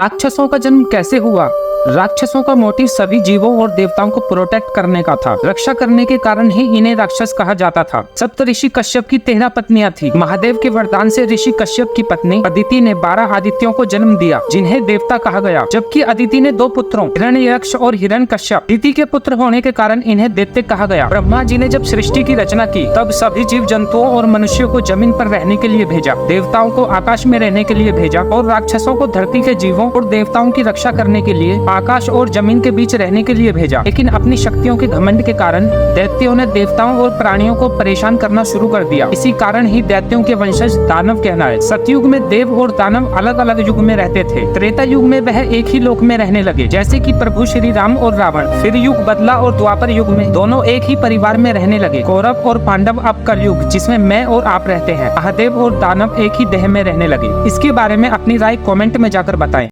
राक्षसों का जन्म कैसे हुआ? राक्षसों का मोटिव सभी जीवों और देवताओं को प्रोटेक्ट करने का था। रक्षा करने के कारण ही इन्हें राक्षस कहा जाता था। सप्त ऋषि कश्यप की 13 पत्नियां थी। महादेव के वरदान से ऋषि कश्यप की पत्नी अदिति ने 12 आदित्यों को जन्म दिया, जिन्हें देवता कहा गया। जबकि अदिति ने 2 पुत्रों हिरण्यक्ष और हिरण्यकश्यप अदिति के पुत्र होने के कारण इन्हें दैत्य कहा गया। ब्रह्मा जी ने जब सृष्टि की रचना की तब सभी जीव जंतुओं और मनुष्यों को जमीन पर रहने के लिए भेजा, देवताओं को आकाश में रहने के लिए भेजा और राक्षसों को धरती के जीवों और देवताओं की रक्षा करने के लिए आकाश और जमीन के बीच रहने के लिए भेजा। लेकिन अपनी शक्तियों के घमंड के कारण दैत्यों ने देवताओं और प्राणियों को परेशान करना शुरू कर दिया। इसी कारण ही दैत्यों के वंशज दानव कहलाए। सतयुग में देव और दानव अलग अलग युग में रहते थे। त्रेता युग में वह एक ही लोक में रहने लगे, जैसे कि प्रभु श्री राम और रावण। फिर युग बदला और द्वापर युग में दोनों एक ही परिवार में रहने लगे। कौरव और पांडव अब कलयुग, जिसमें मैं और आप रहते हैं। महादेव और दानव एक ही देह में रहने लगे। इसके बारे में अपनी राय कमेंट में जाकर बताएं।